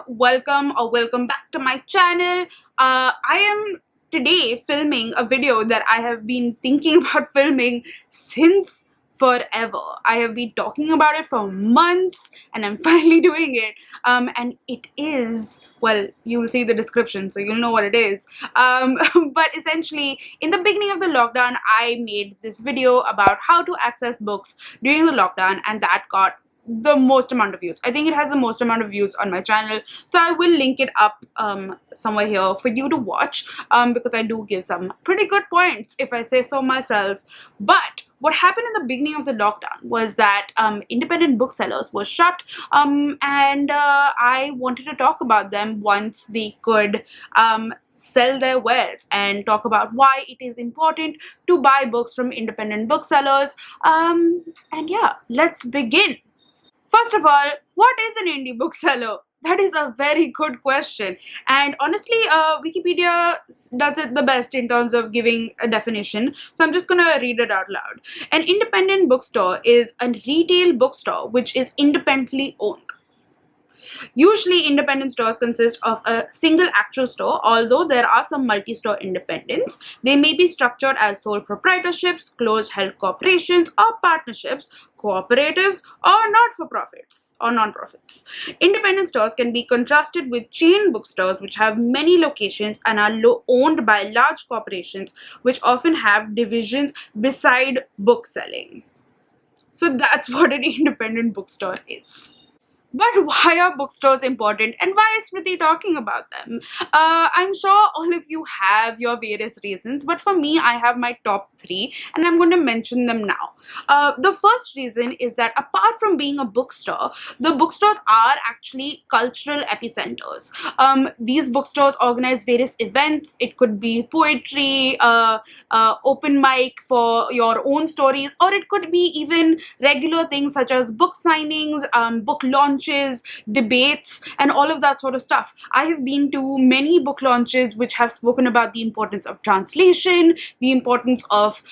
Welcome back to my channel. I am today filming a video that I have been thinking about filming since forever. I have been talking about it for months and I'm finally doing it. And it is, well, you'll see the description so you'll know what it is. But essentially, in the beginning of the lockdown, I made this video about how to access books during the lockdown, and that got the most amount of views. I think it has the most amount of views on my channel, so I will link it up somewhere here for you to watch, because I do give some pretty good points if I say so myself. But what happened in the beginning of the lockdown was that independent booksellers were shut, and I wanted to talk about them once they could sell their wares and talk about why it is important to buy books from independent booksellers. And yeah, let's begin. First of all, what is an indie bookseller? That is a very good question. And honestly, Wikipedia does it the best in terms of giving a definition. So I'm just going to read it out loud. An independent bookstore is a retail bookstore which is independently owned. Usually, independent stores consist of a single actual store, although there are some multi-store independents. They may be structured as sole proprietorships, closed-held corporations, or partnerships, cooperatives, or not-for-profits or non-profits. Independent stores can be contrasted with chain bookstores, which have many locations and are owned by large corporations, which often have divisions beside bookselling. So that's what an independent bookstore is. But why are bookstores important and why is Smriti talking about them? I'm sure all of you have your various reasons, but for me, I have my top three and I'm going to mention them now. The first reason is that apart from being a bookstore, the bookstores are actually cultural epicenters. These bookstores organize various events. It could be poetry, open mic for your own stories, or it could be even regular things such as book signings, book launches, debates, and all of that sort of stuff. I have been to many book launches which have spoken about the importance of translation, the importance of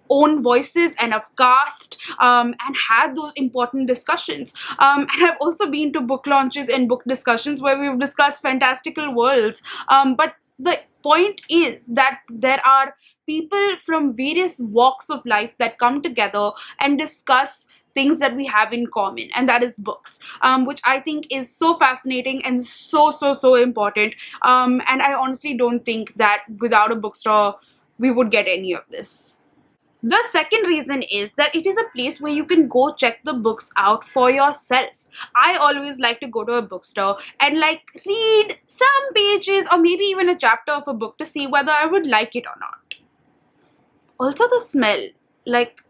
own voices and of caste, and had those important discussions. And I've also been to book launches and book discussions where we've discussed fantastical worlds. But the point is that there are people from various walks of life that come together and discuss things that we have in common, and that is books, which I think is so fascinating and so important. And I honestly don't think that without a bookstore we would get any of this. The second reason is that it is a place where you can go check the books out for yourself. I always like to go to a bookstore and read some pages or maybe even a chapter of a book to see whether I would like it or not. Also the smell.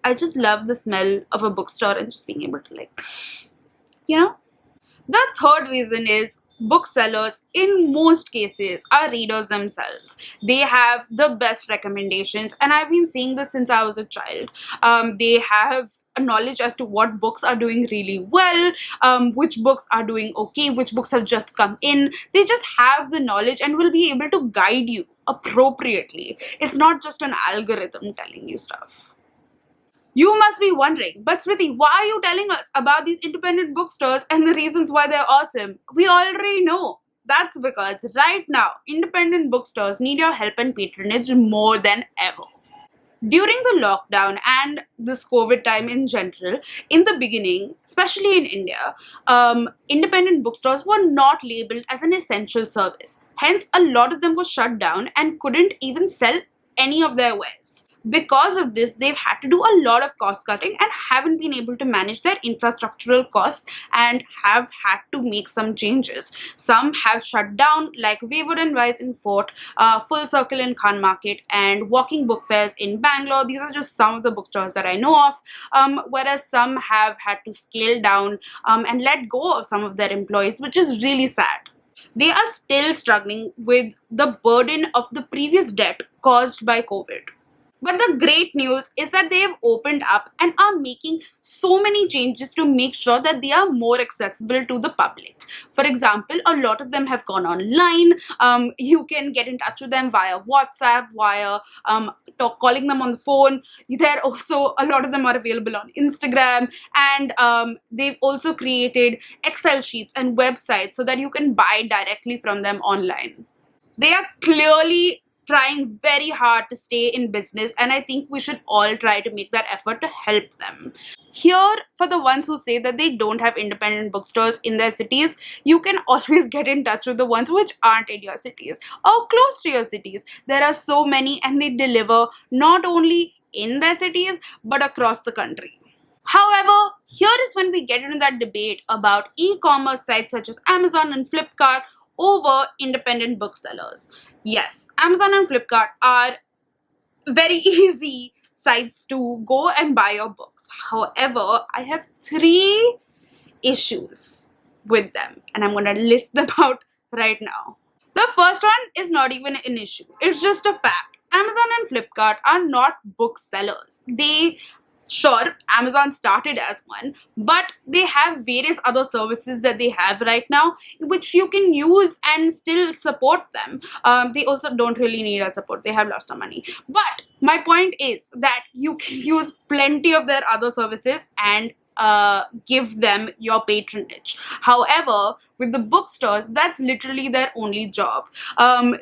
I just love the smell of a bookstore and just being able to The third reason is booksellers in most cases are readers themselves. They have the best recommendations, and I've been seeing this since I was a child. They have a knowledge as to what books are doing really well, which books are doing okay, which books have just come in. They just have the knowledge and will be able to guide you appropriately. It's not just an algorithm telling you stuff. You must be wondering, but Smriti, why are you telling us about these independent bookstores and the reasons why they're awesome? We already know. That's because right now, independent bookstores need your help and patronage more than ever. During the lockdown and this COVID time in general, in the beginning, especially in India, independent bookstores were not labeled as an essential service. Hence, a lot of them were shut down and couldn't even sell any of their wares. Because of this, they've had to do a lot of cost cutting and haven't been able to manage their infrastructural costs and have had to make some changes. Some have shut down, like Wayward and Wise in Fort, Full Circle in Khan Market, and Walking Book Fairs in Bangalore. These are just some of the bookstores that I know of, whereas some have had to scale down and let go of some of their employees, which is really sad. They are still struggling with the burden of the previous debt caused by COVID. But the great news is that they have opened up and are making so many changes to make sure that they are more accessible to the public. For example, a lot of them have gone online. You can get in touch with them via WhatsApp, via calling them on the phone. There also, a lot of them are available on Instagram, and they've also created Excel sheets and websites so that you can buy directly from them online. They are clearly trying very hard to stay in business, and I think we should all try to make that effort to help them. Here, for the ones who say that they don't have independent bookstores in their cities, you can always get in touch with the ones which aren't in your cities or close to your cities. There are so many, and they deliver not only in their cities but across the country. However, here is when we get into that debate about e-commerce sites such as Amazon and Flipkart over independent booksellers. Yes, Amazon and Flipkart are very easy sites to go and buy your books. However, I have three issues with them, and I'm going to list them out right now. The first one is not even an issue, it's just a fact. Amazon and Flipkart are not booksellers. Sure, Amazon started as one, but they have various other services that they have right now, which you can use and still support them. They also don't really need our support, they have lots of money. But my point is that you can use plenty of their other services and give them your patronage. However, with the bookstores, that's literally their only job.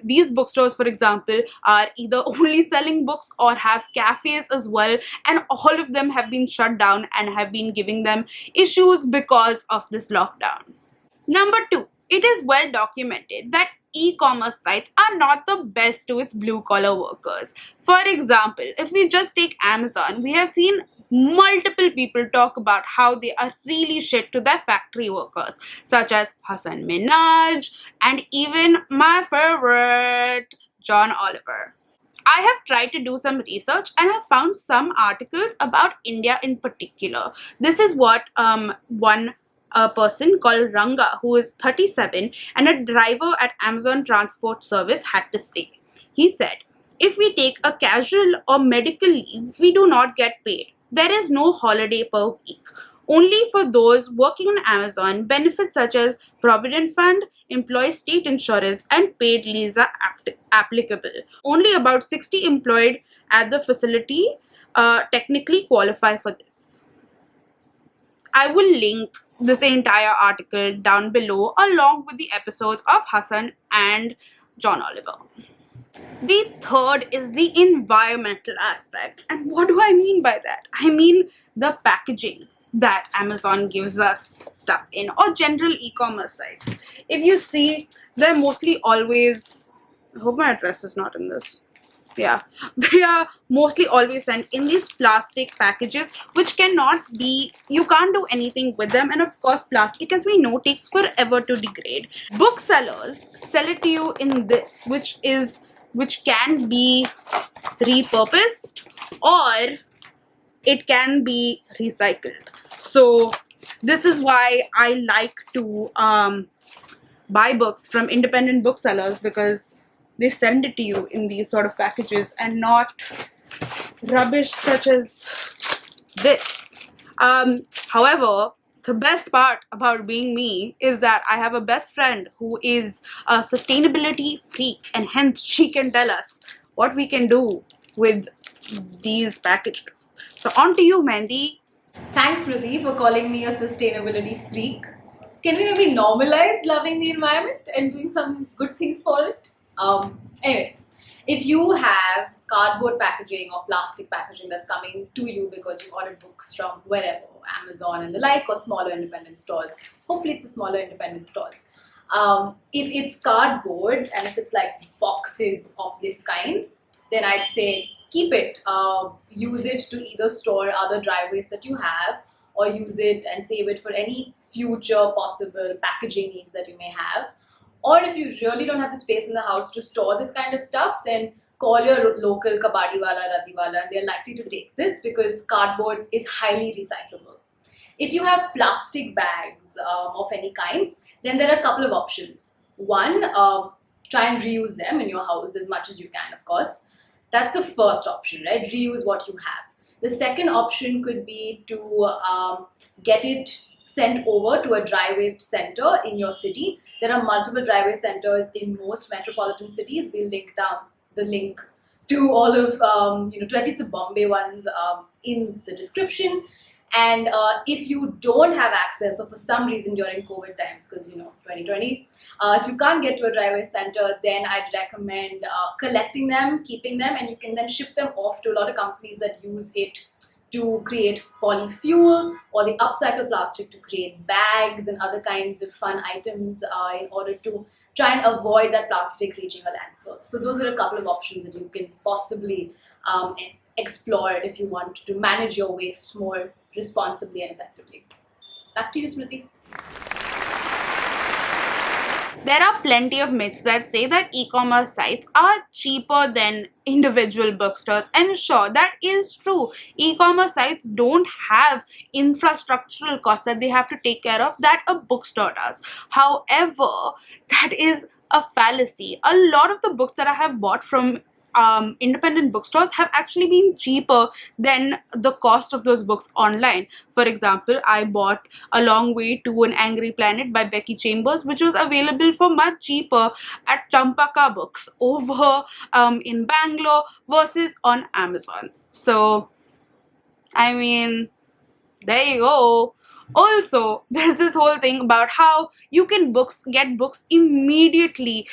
These bookstores, for example, are either only selling books or have cafes as well, and all of them have been shut down and have been giving them issues because of this lockdown. Number two, it is well documented that e-commerce sites are not the best to its blue-collar workers. For example, if we just take Amazon, we have seen multiple people talk about how they are really shit to their factory workers, such as Hassan Minaj and even my favorite, John Oliver. I have tried to do some research and have found some articles about India in particular. This is what one person called Ranga, who is 37 and a driver at Amazon Transport Service, had to say. He said, if we take a casual or medical leave, we do not get paid. There is no holiday per week. Only for those working on Amazon, benefits such as Provident Fund, employee state insurance, and paid leaves are applicable. Only about 60 employed at the facility technically qualify for this. I will link this entire article down below along with the episodes of Hassan and John Oliver. The third is the environmental aspect. And what do I mean by that? I mean the packaging that Amazon gives us stuff in, or general e-commerce sites. If you see, they're mostly always, I hope my address is not in this. Yeah, they are mostly always sent in these plastic packages, which cannot be, you can't do anything with them. And of course, plastic, as we know, takes forever to degrade. Booksellers sell it to you in this, which can be repurposed or it can be recycled. So this is why I like to buy books from independent booksellers, because they send it to you in these sort of packages and not rubbish such as this. However, the best part about being me is that I have a best friend who is a sustainability freak, and hence she can tell us what we can do with these packages. So on to you, Mandy. Thanks, Smriti, for calling me a sustainability freak. Can we maybe normalize loving the environment and doing some good things for it? Anyways, if you have cardboard packaging or plastic packaging that's coming to you because you ordered books from wherever, Amazon and the like, or smaller independent stores, hopefully it's a smaller independent stores. If it's cardboard and if it's like boxes of this kind, then I'd say keep it. Use it to either store other dry waste that you have, or use it and save it for any future possible packaging needs that you may have. Or if you really don't have the space in the house to store this kind of stuff, then call your local kabadiwala, radiwala, and they're likely to take this because cardboard is highly recyclable. If you have plastic bags of any kind, then there are a couple of options. One, try and reuse them in your house as much as you can, of course. That's the first option, right? Reuse what you have. The second option could be to get it sent over to a dry waste center in your city. There are multiple dry waste centers in most metropolitan cities. We'll link down the link to all of to at least the Bombay ones in the description. And if you don't have access, or for some reason during COVID times, because 2020, if you can't get to a dry waste center, then I'd recommend collecting them, keeping them, and you can then ship them off to a lot of companies that use it to create polyfuel, or they upcycle plastic to create bags and other kinds of fun items in order to try and avoid that plastic reaching a landfill. So those are a couple of options that you can possibly explore if you want to manage your waste more responsibly and effectively. Back to you, Smriti. There are plenty of myths that say that e-commerce sites are cheaper than individual bookstores, and sure, that is true. E-commerce sites don't have infrastructural costs that they have to take care of that a bookstore does. However, that is a fallacy. A lot of the books that I have bought from independent bookstores have actually been cheaper than the cost of those books online. For example, I bought A Long Way to an Angry Planet by Becky Chambers, which was available for much cheaper at Champaka Books over in Bangalore versus on Amazon. So, I mean, there you go. Also, there's this whole thing about how you can get books immediately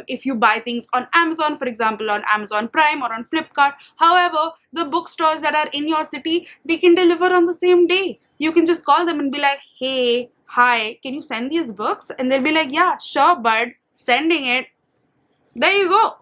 if you buy things on Amazon, for example, on Amazon Prime or on Flipkart. However, the bookstores that are in your city, they can deliver on the same day. You can just call them and be like, hey, hi, can you send these books? And they'll be like, yeah, sure, bud, sending it. There you go.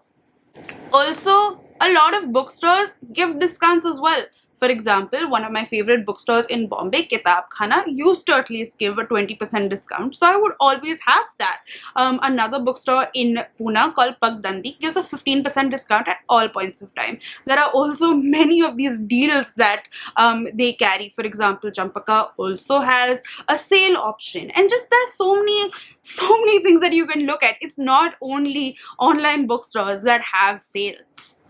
Also, a lot of bookstores give discounts as well. For example, one of my favorite bookstores in Bombay, Kitab Khana, used to at least give a 20% discount, so I would always have that. Another bookstore in Pune called Pagdandi gives a 15% discount at all points of time. There are also many of these deals that they carry. For example, Champaka also has a sale option, and just there's so many things that you can look at. It's not only online bookstores that have sales.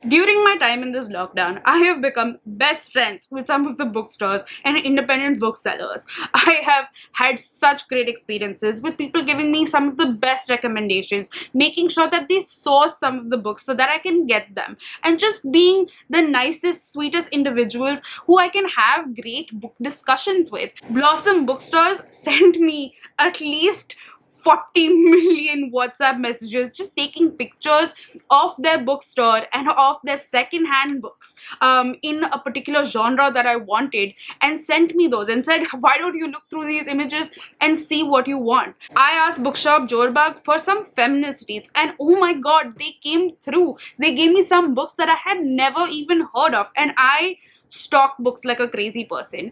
During my time in this lockdown, I have become best friends with some of the bookstores and independent booksellers. I have had such great experiences with people giving me some of the best recommendations, making sure that they source some of the books so that I can get them, and just being the nicest, sweetest individuals who I can have great book discussions with. Blossom Bookstores sent me at least 40 million WhatsApp messages just taking pictures of their bookstore and of their second-hand books in a particular genre that I wanted, and sent me those and said, why don't you look through these images and see what you want? I asked Bookshop Jorbag for some feminist reads, and oh my god, they came through. They gave me some books that I had never even heard of, and I stock books like a crazy person.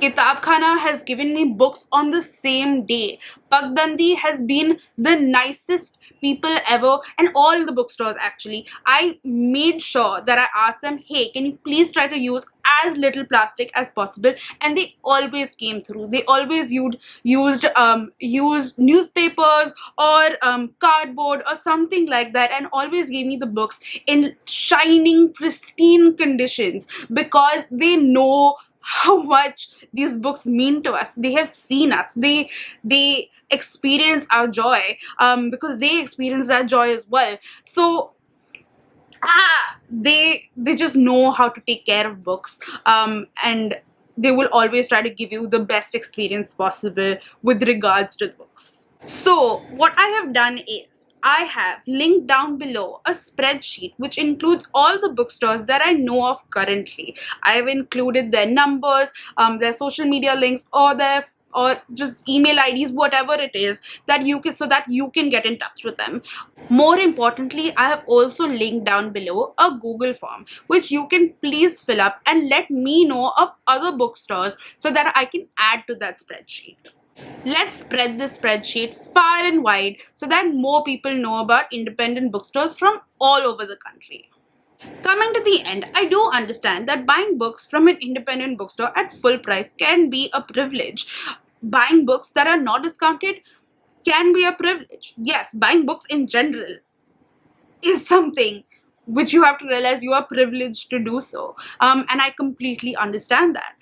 Kitab Khana has given me books on the same day. Pagdandi has been the nicest people ever, and all the bookstores actually. I made sure that I asked them, hey, can you please try to use as little plastic as possible? And they always came through. They always used newspapers or cardboard or something like that, and always gave me the books in shining, pristine conditions, because they know how much these books mean to us. They have seen us. They experience our joy because they experience that joy as well. So they just know how to take care of books, and they will always try to give you the best experience possible with regards to the books. So what I have done is, I have linked down below a spreadsheet which includes all the bookstores that I know of currently. I have included their numbers, their social media links, or just email IDs, whatever it is that you can, so that you can get in touch with them. More importantly, I have also linked down below a Google form which you can please fill up and let me know of other bookstores so that I can add to that spreadsheet. Let's spread this spreadsheet far and wide so that more people know about independent bookstores from all over the country. Coming to the end, I do understand that buying books from an independent bookstore at full price can be a privilege. Buying books that are not discounted can be a privilege. Yes, buying books in general is something which you have to realize you are privileged to do so. And I completely understand that.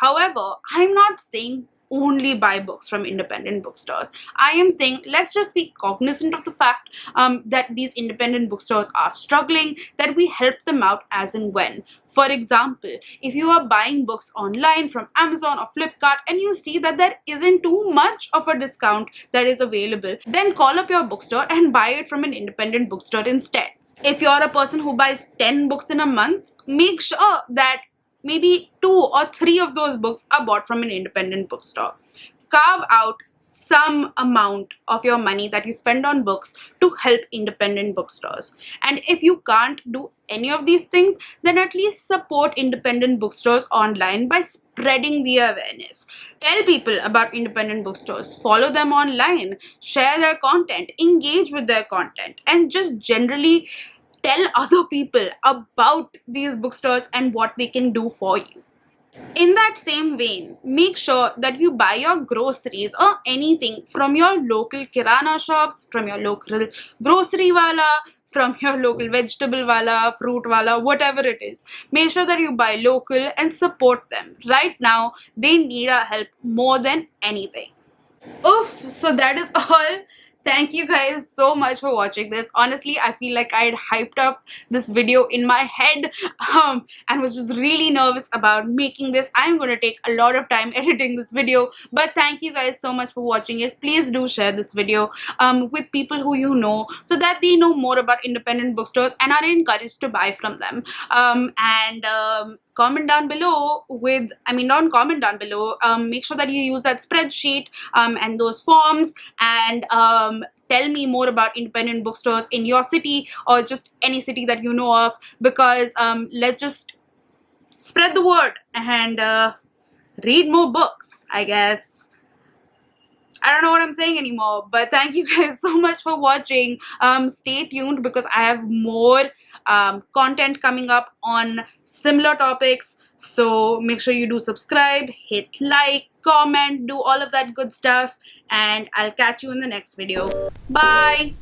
However, I'm not saying only buy books from independent bookstores. I am saying let's just be cognizant of the fact that these independent bookstores are struggling, that we help them out as and when. For example, if you are buying books online from Amazon or Flipkart and you see that there isn't too much of a discount that is available, then call up your bookstore and buy it from an independent bookstore instead. If you're a person who buys 10 books in a month, make sure that maybe 2 or 3 of those books are bought from an independent bookstore. Carve out some amount of your money that you spend on books to help independent bookstores. And if you can't do any of these things, then at least support independent bookstores online by spreading the awareness. Tell people about independent bookstores, follow them online, share their content, engage with their content, and just generally tell other people about these bookstores and what they can do for you. In that same vein, make sure that you buy your groceries or anything from your local kirana shops, from your local grocery wala, from your local vegetable wala, fruit wala, whatever it is. Make sure that you buy local and support them. Right now, they need our help more than anything. Oof, so that is all. Thank you guys so much for watching this. Honestly, I feel like I had hyped up this video in my head and was just really nervous about making this. I'm going to take a lot of time editing this video, but thank you guys so much for watching it. Please do share this video with people who you know so that they know more about independent bookstores and are encouraged to buy from them. Comment down below with, don't comment down below, make sure that you use that spreadsheet and those forms, and tell me more about independent bookstores in your city or just any city that you know of, because let's just spread the word and read more books, I guess. I don't know what I'm saying anymore, but thank you guys so much for watching. Stay tuned because I have more content coming up on similar topics. So make sure you do subscribe, hit like, comment, do all of that good stuff, and I'll catch you in the next video. Bye!